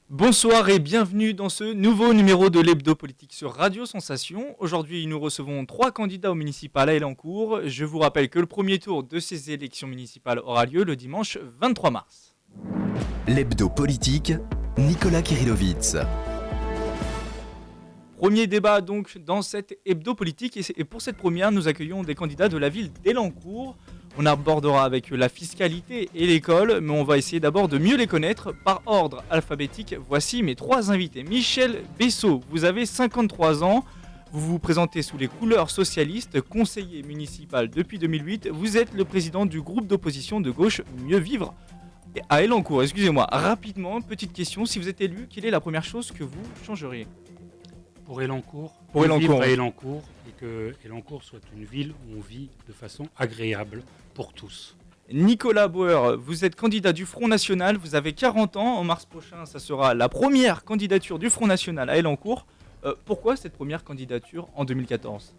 Bonsoir et bienvenue dans ce nouveau numéro de l'Hebdo Politique sur Radio Sensation. Aujourd'hui, nous recevons 3 candidats aux municipales à Elancourt. Je vous rappelle que le premier tour de ces élections municipales aura lieu le dimanche 23 mars. L'Hebdo Politique, Nicolas Kirillovitz. Premier débat donc dans cette Hebdo Politique et pour cette première, nous accueillons des candidats de la ville d'Elancourt. On abordera avec eux la fiscalité et l'école, mais on va essayer d'abord de mieux les connaître par ordre alphabétique. Voici mes 3 invités. Michel Bessot, vous avez 53 ans, vous vous présentez sous les couleurs socialistes, conseiller municipal depuis 2008. Vous êtes le président du groupe d'opposition de gauche Mieux Vivre à Elancourt. Excusez-moi, rapidement, petite question, si vous êtes élu, quelle est la première chose que vous changeriez ? Pour Elancourt, Elancourt, à Elancourt, et que Elancourt soit une ville où on vit de façon agréable pour tous. Nicolas Bauer, vous êtes candidat du Front National, vous avez 40 ans, en mars prochain, ça sera la première candidature du Front National à Elancourt. Pourquoi cette première candidature en 2014 ?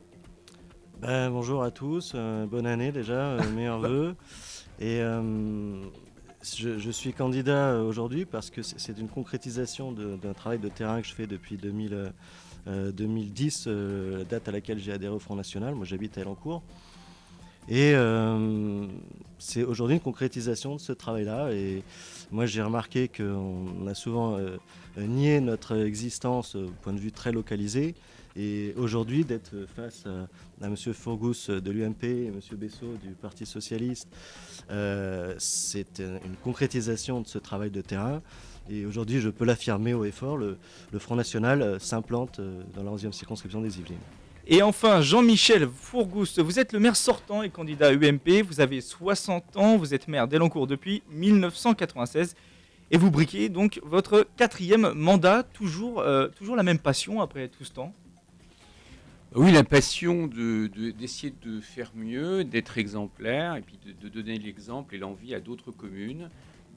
Bonjour à tous, bonne année déjà, meilleurs vœux. Et je suis candidat aujourd'hui parce que c'est une concrétisation d'un travail de terrain que je fais depuis 2010, la date à laquelle j'ai adhéré au Front National. Moi j'habite à Elancourt. Et c'est aujourd'hui une concrétisation de ce travail-là. Et moi j'ai remarqué qu'on a souvent nié notre existence au point de vue très localisé. Et aujourd'hui, d'être face à M. Fourgousse de l'UMP et M. Bessot du Parti Socialiste, c'est une concrétisation de ce travail de terrain. Et aujourd'hui, je peux l'affirmer haut et fort, le Front National s'implante dans la 11e circonscription des Yvelines. Et enfin, Jean-Michel Fourgousse, vous êtes le maire sortant et candidat UMP, vous avez 60 ans, vous êtes maire d'Elancourt depuis 1996 et vous briquez donc votre 4e mandat, toujours la même passion après tout ce temps. Oui, la passion d'essayer de faire mieux, d'être exemplaire et puis de donner l'exemple et l'envie à d'autres communes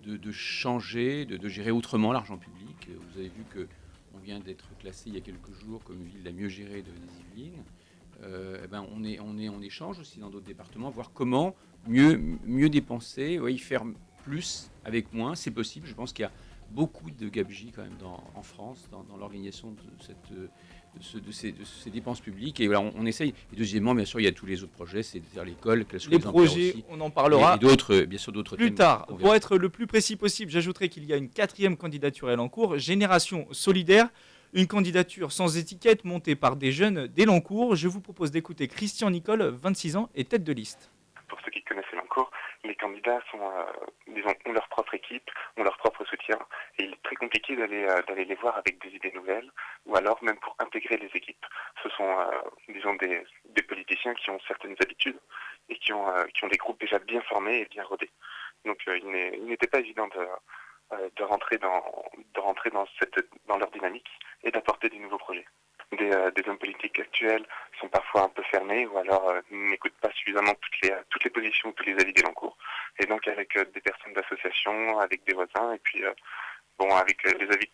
de changer, de gérer autrement l'argent public. Vous avez vu qu'on vient d'être classé il y a quelques jours comme ville la mieux gérée des Yvelines. On échange aussi dans d'autres départements, voir comment mieux dépenser, faire plus avec moins, c'est possible. Je pense qu'il y a beaucoup de gabegies quand même en France dans l'organisation de ces dépenses publiques. Et voilà, on essaye. Et deuxièmement, bien sûr, il y a tous les autres projets, c'est-à-dire l'école, les projets, aussi. On en parlera. Et d'autres, bien sûr, d'autres plus thèmes tard. Pour être le plus précis possible, j'ajouterai qu'il y a une 4e candidature à Elancourt, Génération Solidaire, une candidature sans étiquette montée par des jeunes d'Elancourt. Je vous propose d'écouter Christian Nicole, 26 ans, et tête de liste. Pour ceux qui connaissent Elancourt, les candidats ont leur propre équipe, ont leur propre soutien, et il est très compliqué d'aller les voir avec des idées nouvelles, ou alors même pour intégrer les équipes. Ce sont, des politiciens qui ont certaines habitudes et qui ont des groupes déjà bien formés et bien rodés. Donc il n'était pas évident de rentrer dans leur dynamique et d'apporter des nouveaux projets. Des hommes politiques actuels sont parfois un peu fermés ou alors n'écoutent pas suffisamment toutes les positions ou tous les avis d'Elancourt. Et donc avec des personnes d'association, avec des voisins et puis avec les avis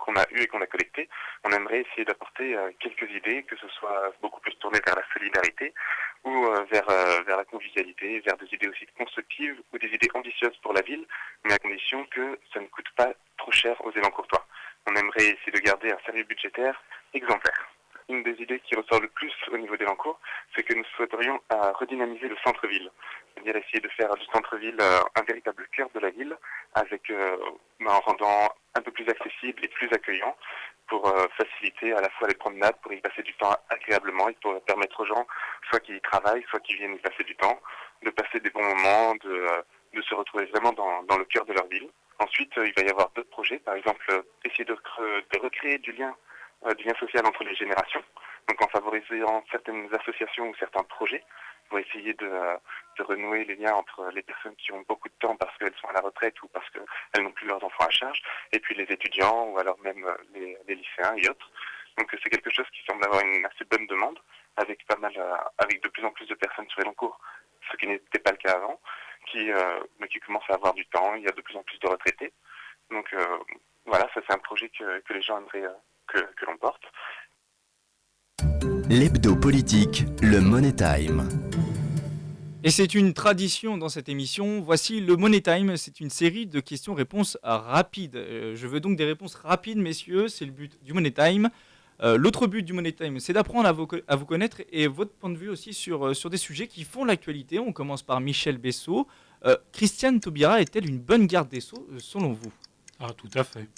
qu'on a eus et qu'on a collectés, on aimerait essayer d'apporter quelques idées, que ce soit beaucoup plus tourné vers la solidarité ou vers la convivialité, vers des idées aussi constructives ou des idées ambitieuses pour la ville, mais à condition que ça ne coûte pas trop cher aux Élancourtois. On aimerait essayer de garder un sérieux budgétaire exemplaire. Une des idées qui ressort le plus au niveau d'Elancourt, c'est que nous souhaiterions redynamiser le centre-ville. C'est-à-dire essayer de faire du centre-ville un véritable cœur de la ville, en rendant un peu plus accessible et plus accueillant pour faciliter à la fois les promenades, pour y passer du temps agréablement et pour permettre aux gens, soit qui y travaillent, soit qui viennent y passer du temps, de passer des bons moments, de se retrouver vraiment dans le cœur de leur ville. Ensuite, il va y avoir d'autres projets, par exemple essayer de recréer du lien social entre les générations, donc en favorisant certaines associations ou certains projets pour essayer de renouer les liens entre les personnes qui ont beaucoup de temps parce qu'elles sont à la retraite ou parce qu'elles n'ont plus leurs enfants à charge, et puis les étudiants ou alors même les lycéens et autres. Donc c'est quelque chose qui semble avoir une assez bonne demande, avec de plus en plus de personnes sur Elancourt, ce qui n'était pas le cas avant, qui commence à avoir du temps. Il y a de plus en plus de retraités. Donc voilà, ça c'est un projet que les gens aimeraient que l'on porte. L'Hebdo Politique, le Money Time. Et c'est une tradition dans cette émission. Voici le Money Time. C'est une série de questions-réponses rapides. Je veux donc des réponses rapides, messieurs. C'est le but du Money Time. L'autre but du Money Time, c'est d'apprendre à vous connaître et votre point de vue aussi sur des sujets qui font l'actualité. On commence par Michel Bessot. Christiane Taubira est-elle une bonne garde des Sceaux, selon vous ? Ah, tout à fait.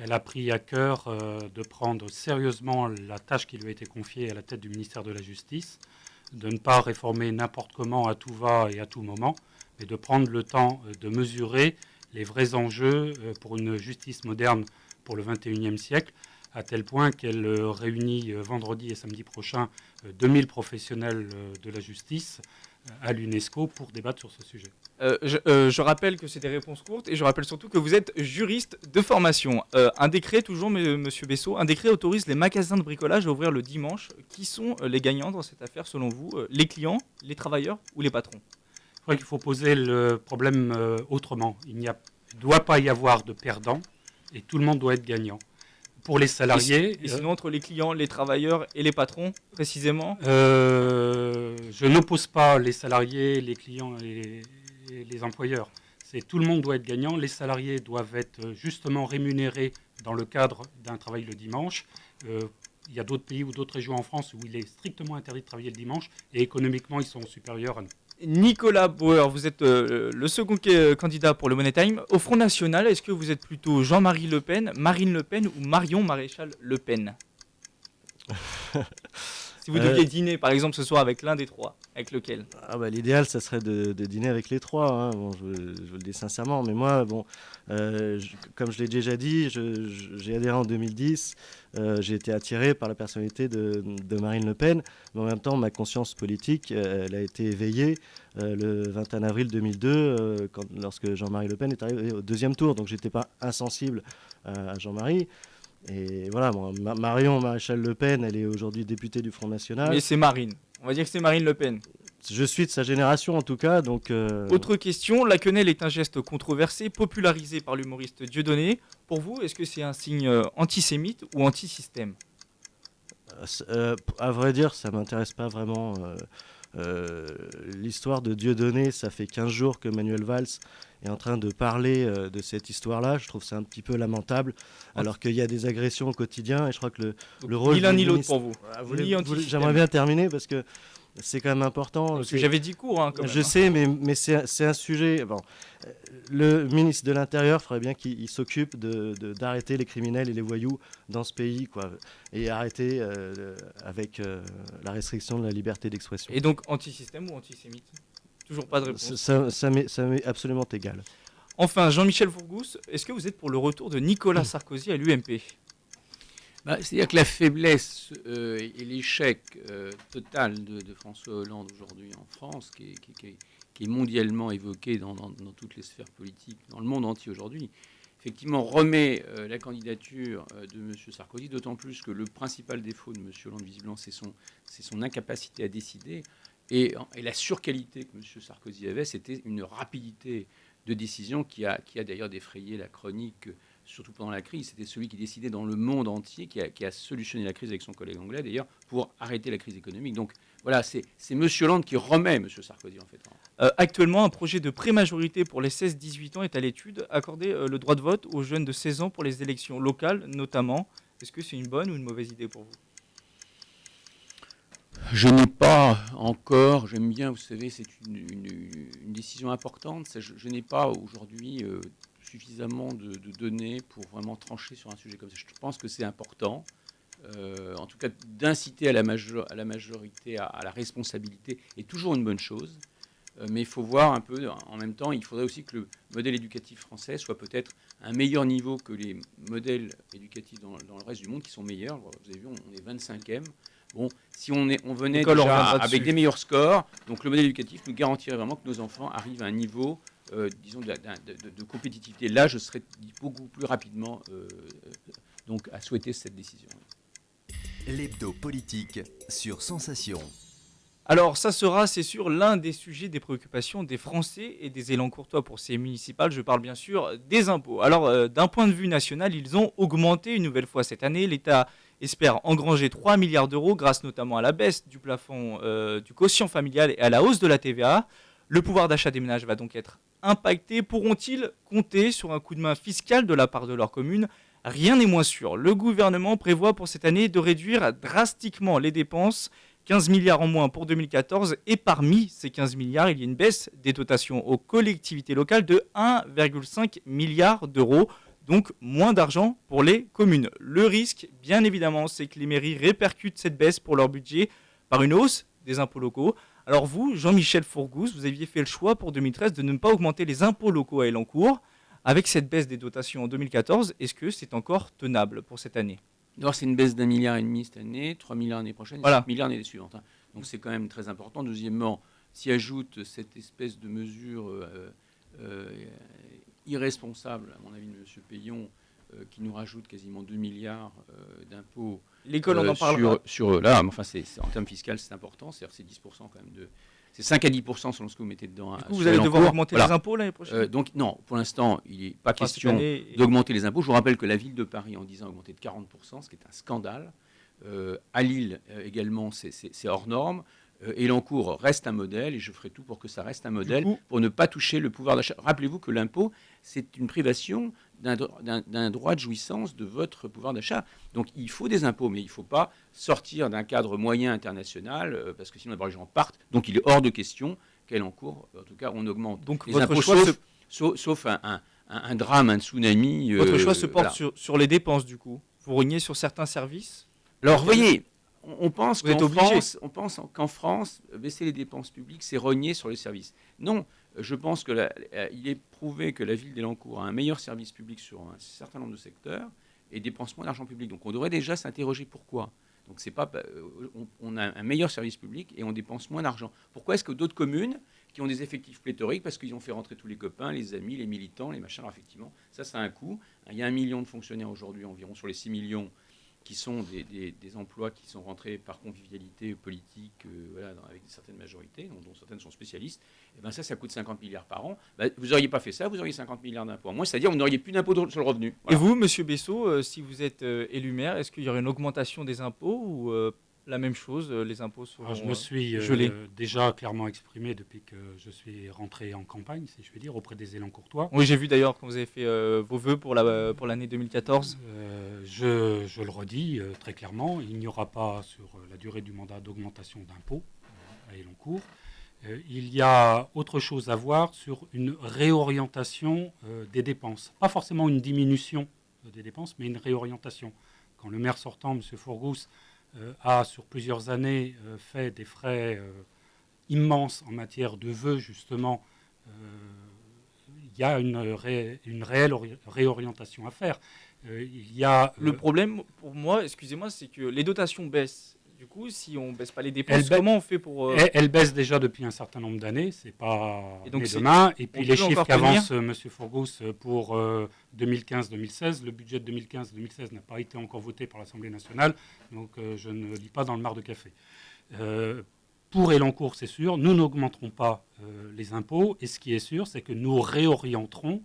Elle a pris à cœur de prendre sérieusement la tâche qui lui a été confiée à la tête du ministère de la Justice, de ne pas réformer n'importe comment, à tout va et à tout moment, mais de prendre le temps de mesurer les vrais enjeux pour une justice moderne pour le XXIe siècle, à tel point qu'elle réunit vendredi et samedi prochain 2000 professionnels de la justice à l'UNESCO pour débattre sur ce sujet. Je rappelle que c'est des réponses courtes et je rappelle surtout que vous êtes juriste de formation. Un décret, toujours monsieur Bessot, un décret autorise les magasins de bricolage à ouvrir le dimanche. Qui sont les gagnants dans cette affaire selon vous ? Les clients, les travailleurs ou les patrons ? Je crois qu'il faut poser le problème autrement. Il ne doit pas y avoir de perdants et tout le monde doit être gagnant. Pour les salariés... Et sinon, entre les clients, les travailleurs et les patrons, précisément ? Je n'oppose pas les salariés, les clients et les employeurs. Tout le monde doit être gagnant. Les salariés doivent être justement rémunérés dans le cadre d'un travail le dimanche. Il y a d'autres pays ou d'autres régions en France où il est strictement interdit de travailler le dimanche et économiquement, ils sont supérieurs à nous. Nicolas Bauer, vous êtes le second candidat pour le Money Time. Au Front National, est-ce que vous êtes plutôt Jean-Marie Le Pen, Marine Le Pen ou Marion Maréchal Le Pen ? Si vous deviez dîner, par exemple, ce soir avec l'un des trois, avec lequel ? L'idéal, ça serait de dîner avec les trois. Hein. Bon, je vous le dis sincèrement. Mais moi, comme je l'ai déjà dit, j'ai adhéré en 2010. J'ai été attiré par la personnalité de Marine Le Pen. Mais en même temps, ma conscience politique, elle a été éveillée le 21 avril 2002, lorsque Jean-Marie Le Pen est arrivé au deuxième tour. Donc, je n'étais pas insensible à Jean-Marie. Et voilà, Marion Maréchal Le Pen, elle est aujourd'hui députée du Front National. Mais c'est Marine. On va dire que c'est Marine Le Pen. Je suis de sa génération en tout cas, donc... Autre question, la quenelle est un geste controversé, popularisé par l'humoriste Dieudonné. Pour vous, est-ce que c'est un signe antisémite ou anti-système ? À vrai dire, ça ne m'intéresse pas vraiment. L'histoire de Dieudonné, ça fait 15 jours que Manuel Valls est en train de parler de cette histoire-là. Je trouve ça un petit peu lamentable, alors qu'il y a des agressions au quotidien, et je crois que le rôle... Ni l'un ni l'autre pour vous. J'aimerais bien terminer, parce que c'est quand même important. Parce que j'avais dit court, quand même. Je sais, mais c'est un sujet... Bon, le ministre de l'Intérieur ferait bien qu'il s'occupe d'arrêter les criminels et les voyous dans ce pays, quoi, et arrêter avec la restriction de la liberté d'expression. Et donc anti-système ou antisémite ? Toujours pas de réponse. Ça m'est absolument égal. Enfin, Jean-Michel Fourgousse, est-ce que vous êtes pour le retour de Nicolas Sarkozy à l'UMP ? C'est-à-dire que la faiblesse et l'échec total de François Hollande aujourd'hui en France, qui est mondialement évoqué dans toutes les sphères politiques, dans le monde entier aujourd'hui, effectivement remet la candidature de M. Sarkozy, d'autant plus que le principal défaut de M. Hollande, visiblement, c'est son incapacité à décider. Et la surqualité que M. Sarkozy avait, c'était une rapidité de décision qui a d'ailleurs défrayé la chronique, surtout pendant la crise. C'était celui qui décidait dans le monde entier, qui a solutionné la crise avec son collègue anglais, d'ailleurs, pour arrêter la crise économique. Donc voilà, c'est M. Hollande qui remet M. Sarkozy, en fait. Actuellement, un projet de prémajorité pour les 16-18 ans est à l'étude. Accorder le droit de vote aux jeunes de 16 ans pour les élections locales, notamment. Est-ce que c'est une bonne ou une mauvaise idée pour vous ? Je n'ai pas encore, j'aime bien, vous savez, c'est une décision importante. Je n'ai pas aujourd'hui suffisamment de données pour vraiment trancher sur un sujet comme ça. Je pense que c'est important, en tout cas, d'inciter à la majorité, à la responsabilité est toujours une bonne chose. Mais il faut voir un peu, en même temps, il faudrait aussi que le modèle éducatif français soit peut-être à un meilleur niveau que les modèles éducatifs dans le reste du monde qui sont meilleurs. Vous avez vu, on est 25e. Bon, si on venait déjà avec des meilleurs scores, donc le modèle éducatif nous garantirait vraiment que nos enfants arrivent à un niveau, disons, de compétitivité. Là, je serais beaucoup plus rapidement donc à souhaiter cette décision. L'hebdo politique sur Sensation. Alors, ça sera, c'est sûr, l'un des sujets des préoccupations des Français et des élans courtois pour ces municipales. Je parle bien sûr des impôts. Alors, d'un point de vue national, ils ont augmenté une nouvelle fois cette année. L'État espère engranger 3 milliards d'euros grâce notamment à la baisse du plafond du quotient familial et à la hausse de la TVA. Le pouvoir d'achat des ménages va donc être impacté. Pourront-ils compter sur un coup de main fiscal de la part de leur commune ? Rien n'est moins sûr. Le gouvernement prévoit pour cette année de réduire drastiquement les dépenses, 15 milliards en moins pour 2014. Et parmi ces 15 milliards, il y a une baisse des dotations aux collectivités locales de 1,5 milliard d'euros. Donc moins d'argent pour les communes. Le risque, bien évidemment, c'est que les mairies répercutent cette baisse pour leur budget par une hausse des impôts locaux. Alors vous, Jean-Michel Fourgousse, vous aviez fait le choix pour 2013 de ne pas augmenter les impôts locaux à Elancourt. Avec cette baisse des dotations en 2014, est-ce que c'est encore tenable pour cette année ? D'abord, c'est une baisse d'1,5 milliard cette année, 3 milliards l'année prochaine, et Voilà. 5 milliards l'année suivante. Donc c'est quand même très important. Deuxièmement, s'y ajoute cette espèce de mesure irresponsable, à mon avis, de M. Payon, qui nous rajoute quasiment 2 milliards d'impôts. L'école, on en parlera. Là, mais enfin, en termes fiscaux, c'est important. C'est-à-dire c'est 10% quand même c'est 5 à 10% selon ce que vous mettez dedans. Du coup, vous allez devoir augmenter les impôts l'année prochaine Donc non, pour l'instant, il n'est pas question d'augmenter les impôts. Je vous rappelle que la ville de Paris, en 10 ans, a augmenté de 40%, ce qui est un scandale. À Lille également, c'est hors norme. Elancourt reste un modèle, et je ferai tout pour que ça reste un modèle, pour ne pas toucher le pouvoir d'achat. Rappelez-vous que l'impôt, c'est une privation d'un droit de jouissance de votre pouvoir d'achat. Donc il faut des impôts, mais il ne faut pas sortir d'un cadre moyen international, parce que sinon d'abord les gens partent. Donc il est hors de question qu'Elancourt, en tout cas, on augmente donc les votre impôts, choix sauf un drame, un tsunami. Votre choix se porte sur les dépenses, du coup. Vous rognez sur certains services ? Alors, vous voyez, on pense qu'en France, baisser les dépenses publiques, c'est rogner sur les services. Non, je pense qu'il est prouvé que la ville d'Elancourt a un meilleur service public sur un certain nombre de secteurs et dépense moins d'argent public. Donc, on devrait déjà s'interroger pourquoi. Donc, c'est pas, on a un meilleur service public et on dépense moins d'argent. Pourquoi est-ce que d'autres communes qui ont des effectifs pléthoriques, parce qu'ils ont fait rentrer tous les copains, les amis, les militants, les machins, alors effectivement, ça a un coût. Il y a 1 million de fonctionnaires aujourd'hui environ sur les 6 millions qui sont des emplois qui sont rentrés par convivialité politique, avec certaines majorités, dont certaines sont spécialistes. Et ben ça coûte 50 milliards par an. Vous n'auriez pas fait ça, vous auriez 50 milliards d'impôts en moins, c'est-à-dire vous n'auriez plus d'impôts sur le revenu. Voilà. Et vous, Monsieur Bessot, si vous êtes élu maire, est-ce qu'il y aurait une augmentation des impôts ou la même chose, les impôts seront je me suis déjà clairement exprimé depuis que je suis rentré en campagne, si je puis dire, auprès des Élancourtois. Oui, j'ai vu d'ailleurs quand vous avez fait vos vœux pour l'année 2014. Je le redis très clairement, il n'y aura pas sur la durée du mandat d'augmentation d'impôts à Elancourt. Il y a autre chose à voir sur une réorientation des dépenses. Pas forcément une diminution des dépenses, mais une réorientation. Quand le maire sortant, M. Fourgousse, a sur plusieurs années fait des frais immenses en matière de vœux, justement, il y a une réelle réorientation à faire. Le problème pour moi, excusez-moi, c'est que les dotations baissent. Du coup, si on ne baisse pas les dépenses, comment on fait pour... Elles baissent déjà depuis un certain nombre d'années, c'est pas demain. Et puis les chiffres qu'avance M. Fourgousse pour 2015-2016, le budget de 2015-2016 n'a pas été encore voté par l'Assemblée nationale, donc je ne lis pas dans le mar de café. Pour Elancourt, c'est sûr, nous n'augmenterons pas les impôts, et ce qui est sûr, c'est que nous réorienterons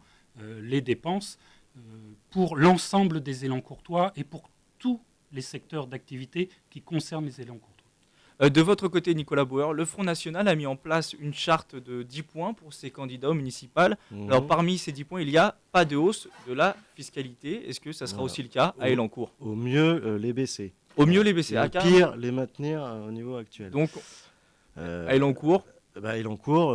les dépenses pour l'ensemble des Élancourtois et pour tous les secteurs d'activité qui concernent les Élancourtois. De votre côté, Nicolas Bauer, le Front National a mis en place une charte de 10 points pour ses candidats municipaux. Alors, parmi ces 10 points, il n'y a pas de hausse de la fiscalité. Est-ce que ça sera aussi le cas à Elancourt ? Au mieux, les baisser. Au mieux, les baisser. Au pire, les maintenir au niveau actuel. Donc, à Elancourt Elancourt,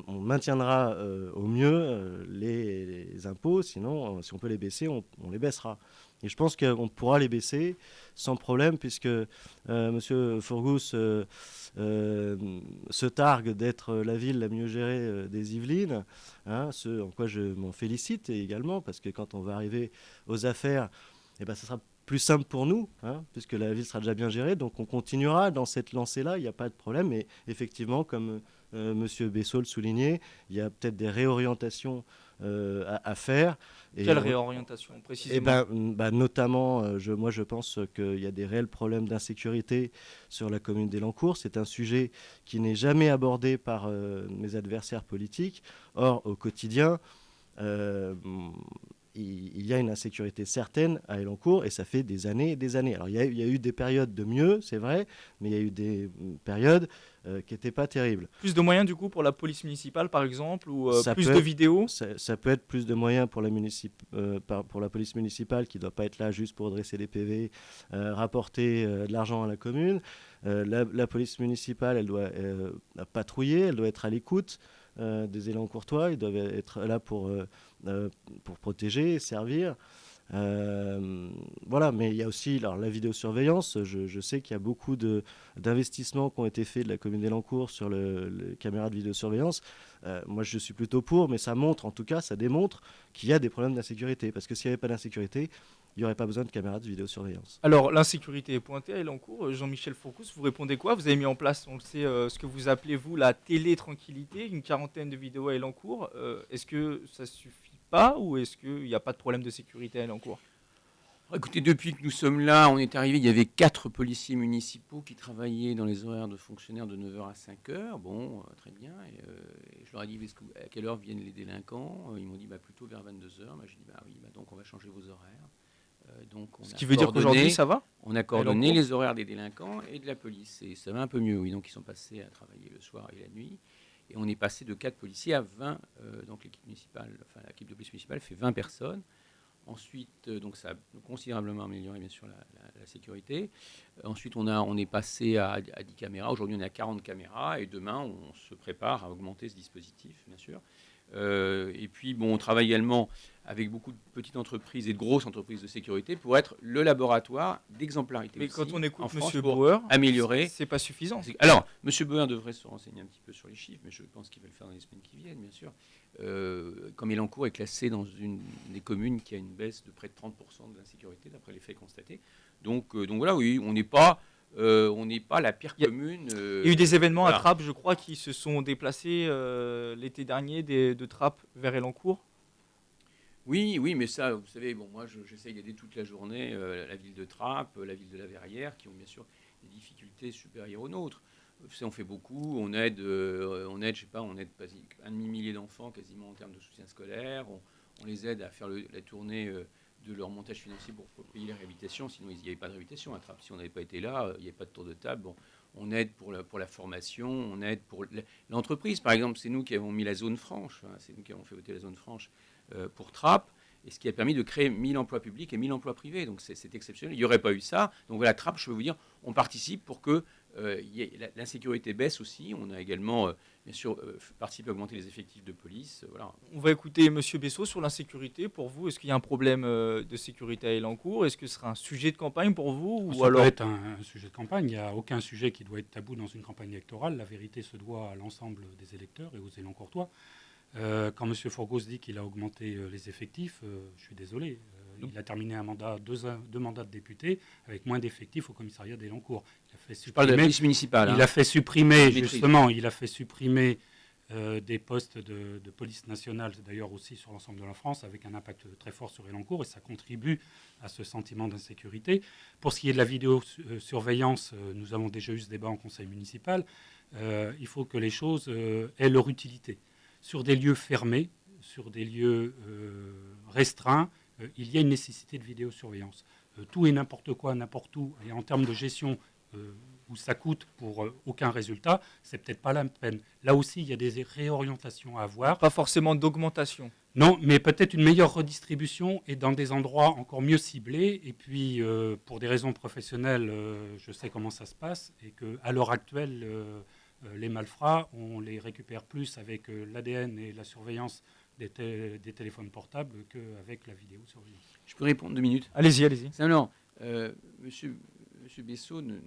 on maintiendra au mieux les impôts, sinon, si on peut les baisser, on les baissera. Et je pense qu'on pourra les baisser sans problème, puisque M. Fourgousse se targue d'être la ville la mieux gérée des Yvelines, ce en quoi je m'en félicite également, parce que quand on va arriver aux affaires, ça sera plus simple pour nous, puisque la ville sera déjà bien gérée. Donc on continuera dans cette lancée-là, il n'y a pas de problème. Mais effectivement, comme M. Bessot le soulignait, il y a peut-être des réorientations à faire. Quelle réorientation précisément ? Notamment, moi je pense qu'il y a des réels problèmes d'insécurité sur la commune d'Elancourt. C'est un sujet qui n'est jamais abordé par mes adversaires politiques. Or, au quotidien, il y a une insécurité certaine à Elancourt et ça fait des années et des années. Alors il y a eu des périodes de mieux, c'est vrai, mais il y a eu des périodes qui n'étaient pas terribles. Plus de moyens du coup pour la police municipale par exemple, ou Ça plus peut de être- vidéos? Ça peut être plus de moyens pour pour la police municipale qui ne doit pas être là juste pour dresser des PV, rapporter de l'argent à la commune. La police municipale, elle doit patrouiller, elle doit être à l'écoute des élans courtois, ils doivent être là pour protéger, servir. Voilà, mais il y a aussi alors, la vidéosurveillance. Je sais qu'il y a beaucoup d'investissements qui ont été faits de la commune d'Elancourt sur les caméras de vidéosurveillance. Moi, je suis plutôt pour, mais ça montre, en tout cas, ça démontre qu'il y a des problèmes d'insécurité. Parce que s'il n'y avait pas d'insécurité, il n'y aurait pas besoin de caméras de vidéosurveillance. Alors, l'insécurité est pointée à Elancourt. Jean-Michel Fourcousse, vous répondez quoi? Vous avez mis en place, on le sait, ce que vous appelez, vous, la télé-tranquillité, une quarantaine de vidéos à Elancourt. Est-ce que ça suffit pas ou est-ce qu'il n'y a pas de problème de sécurité à Elancourt? Écoutez, depuis que nous sommes là, on est arrivé, il y avait 4 policiers municipaux qui travaillaient dans les horaires de fonctionnaires de 9h à 5h. Bon, très bien. Et je leur ai dit, à quelle heure viennent les délinquants? Ils m'ont dit, plutôt vers 22h. J'ai dit, oui, donc on va changer vos horaires. Ce qui veut dire qu'aujourd'hui, ça va? On a coordonné les horaires des délinquants et de la police. Et ça va un peu mieux, oui. Donc ils sont passés à travailler le soir et la nuit. Et on est passé de 4 policiers à 20. Donc l'équipe municipale, l'équipe de police municipale fait 20 personnes. Ensuite, donc ça a considérablement amélioré bien sûr la sécurité. Ensuite, on est passé à 10 caméras. Aujourd'hui, on est à 40 caméras. Et demain, on se prépare à augmenter ce dispositif, bien sûr. Et puis, on travaille également avec beaucoup de petites entreprises et de grosses entreprises de sécurité pour être le laboratoire d'exemplarité. Mais aussi, quand on écoute en France, M. pour Bauer, améliorer, c'est pas suffisant. Alors, M. Bauer devrait se renseigner un petit peu sur les chiffres, mais je pense qu'il va le faire dans les semaines qui viennent, bien sûr. Comme Elancourt est classé dans une des communes qui a une baisse de près de 30% de l'insécurité, d'après les faits constatés. Donc voilà, oui, on n'est pas la pire commune. Il y a eu des événements à Trappes, je crois, qui se sont déplacés l'été dernier de Trappes vers Elancourt. Oui, mais ça, vous savez, moi, j'essaye d'aider toute la journée la ville de Trappes, la ville de la Verrière, qui ont bien sûr des difficultés supérieures aux nôtres. On fait beaucoup, on aide, je sais pas, on aide un demi-millier d'enfants quasiment en termes de soutien scolaire. On les aide à faire la tournée de leur montage financier pour payer la réhabilitation. Sinon, il n'y avait pas de réhabilitation à Trappes. Si on n'avait pas été là, il n'y avait pas de tour de table. On aide pour la formation, on aide pour l'entreprise. Par exemple, c'est nous qui avons mis la zone franche. C'est nous qui avons fait voter la zone franche pour Trappes. Et ce qui a permis de créer 1000 emplois publics et 1000 emplois privés. Donc c'est exceptionnel. Il n'y aurait pas eu ça. Donc voilà, Trappes, je peux vous dire, on participe pour que l'insécurité baisse aussi. On a également, bien sûr, participé à augmenter les effectifs de police. Voilà. On va écouter M. Bessot sur l'insécurité. Pour vous, est-ce qu'il y a un problème de sécurité à Elancourt? Est-ce que ce sera un sujet de campagne pour vous? Ça peut être un sujet de campagne. Il n'y a aucun sujet qui doit être tabou dans une campagne électorale. La vérité se doit à l'ensemble des électeurs et aux Elancourtois. Quand M. Fourcousse dit qu'il a augmenté les effectifs, je suis désolé. Il a terminé deux mandats de député avec moins d'effectifs au commissariat d'Elancourt. Je parle de la police municipale. Il a fait supprimer, justement, des postes de police nationale, d'ailleurs aussi sur l'ensemble de la France, avec un impact très fort sur Elancourt, et ça contribue à ce sentiment d'insécurité. Pour ce qui est de la vidéosurveillance, nous avons déjà eu ce débat en conseil municipal. Il faut que les choses aient leur utilité. Sur des lieux fermés, sur des lieux restreints, il y a une nécessité de vidéosurveillance. Tout et n'importe quoi, n'importe où, et en termes de gestion où ça coûte pour aucun résultat, c'est peut-être pas la peine. Là aussi, il y a des réorientations à avoir. Pas forcément d'augmentation. Non, mais peut-être une meilleure redistribution et dans des endroits encore mieux ciblés. Et puis, pour des raisons professionnelles, je sais comment ça se passe et qu'à l'heure actuelle, les malfrats, on les récupère plus avec l'ADN et la surveillance des téléphones portables qu'avec la vidéosurveillance. Je peux répondre 2 minutes? Allez-y. Simplement, monsieur Bessot a une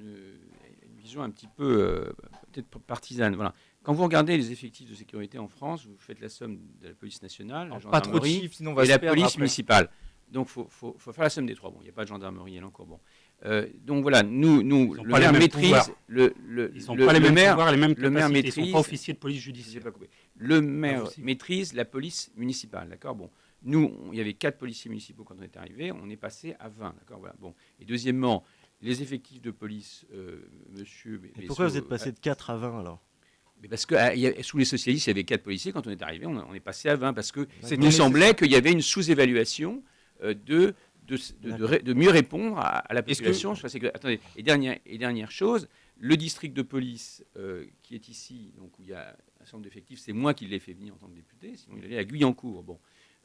vision un petit peu peut-être partisane. Voilà. Quand vous regardez les effectifs de sécurité en France, vous faites la somme de la police nationale, la gendarmerie, pas trop de chiffres, sinon on va et se la perdre police après. municipale. Donc il faut faire la somme des trois. Bon, il n'y a pas de gendarmerie à Elancourt. Bon. Donc voilà, nous le maire maîtrise. Ils n'ont pas les mêmes pouvoirs, les mêmes capacités. Le maire maîtrise. Ils ne sont pas officiers de police judiciaire. Le maire maîtrise la police municipale. D'accord. Bon. Nous, il y avait 4 policiers municipaux quand on est arrivé. On est passé à 20. D'accord. Voilà. Bon. Et deuxièmement, les effectifs de police, monsieur. Et pourquoi vous êtes passé de 4 à 20 alors? Mais parce que sous les socialistes, il y avait 4 policiers. Quand on est arrivé, on est passé à 20 parce que C'était il nous semblait qu'il y avait une sous-évaluation de mieux répondre à la population. Attendez, et dernière chose, le district de police qui est ici, donc où il y a un certain nombre d'effectifs, c'est moi qui l'ai fait venir en tant que député, sinon il allait à Guyancourt. Bon.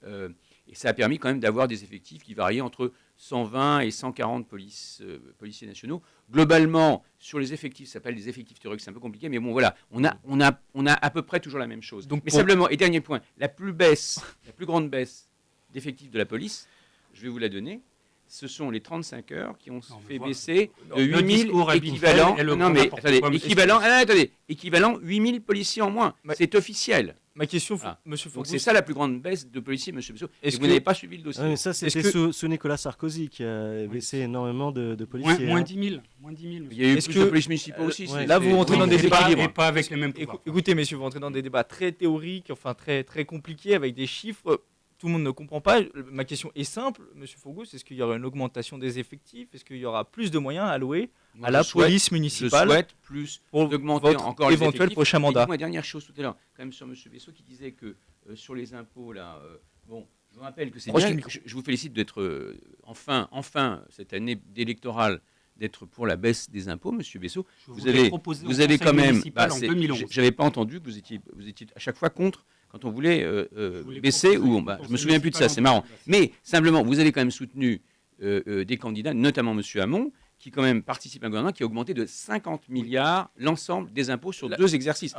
Et ça a permis quand même d'avoir des effectifs qui variaient entre 120 et 140 policiers nationaux. Globalement, sur les effectifs, ça s'appelle des effectifs théoriques, c'est un peu compliqué, mais bon, voilà, on a à peu près toujours la même chose. Donc mais simplement, et dernier point, la plus grande baisse d'effectifs de la police, je vais vous la donner, ce sont les 35 heures qui ont fait baisser de 8000 équivalents. Non, mais attendez, équivalent 8000 policiers en moins. C'est officiel. Ma question, Voilà. Monsieur Donc Fourgous, c'est ça la plus grande baisse de policiers, monsieur Bessot. Et vous n'avez pas suivi le dossier. Ah, mais ça, c'était sous Nicolas Sarkozy qui a baissé énormément de policiers. Moins hein. 10 000. Il y a eu Est-ce plus que- de police municipaux aussi. là, vous rentrez dans des débats Et pas avec les mêmes pouvoirs. Écoutez, messieurs, vous rentrez dans des débats très théoriques, enfin très, très compliqués, avec des chiffres. Tout le monde ne comprend pas. Ma question est simple, monsieur Fourgous. Est-ce qu'il y aura une augmentation des effectifs? Est-ce qu'il y aura plus de moyens alloués Moi, à la je souhaite- police Je municipale souhaite plus pour d'augmenter votre encore les éventuel effectifs. prochain Et mandat? dites-moi, dernière chose tout à l'heure, quand même sur M. Bessot qui disait que sur les impôts, là, bon, je vous rappelle que c'est Proche bien, du micro. je vous félicite d'être enfin, cette année électorale, d'être pour la baisse des impôts, M. Bessot. Vous avez quand même, j'avais pas entendu que vous étiez à chaque fois contre quand on voulait baisser, ou je me souviens plus de ça, c'est marrant. Mais simplement, vous avez quand même soutenu des candidats, notamment M. Hamon, qui quand même participe à un gouvernement qui a augmenté de 50 milliards l'ensemble des impôts sur 2 exercices.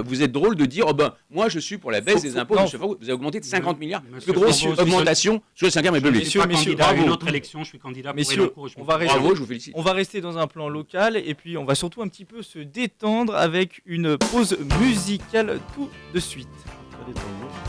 Vous êtes drôle de dire, moi je suis pour la baisse des impôts, non. M. Fourgous, vous avez augmenté de 50 milliards, Monsieur plus grosse Fourgous, augmentation sur le 5e République. Je suis pas Messieurs, candidat à bravo. une autre élection, je suis candidat pour Messieurs, Elancourt. on va rester- Bravo, je vous félicite. On va rester dans un plan local et puis on va surtout un petit peu se détendre avec une pause musicale tout de suite. Très détendu.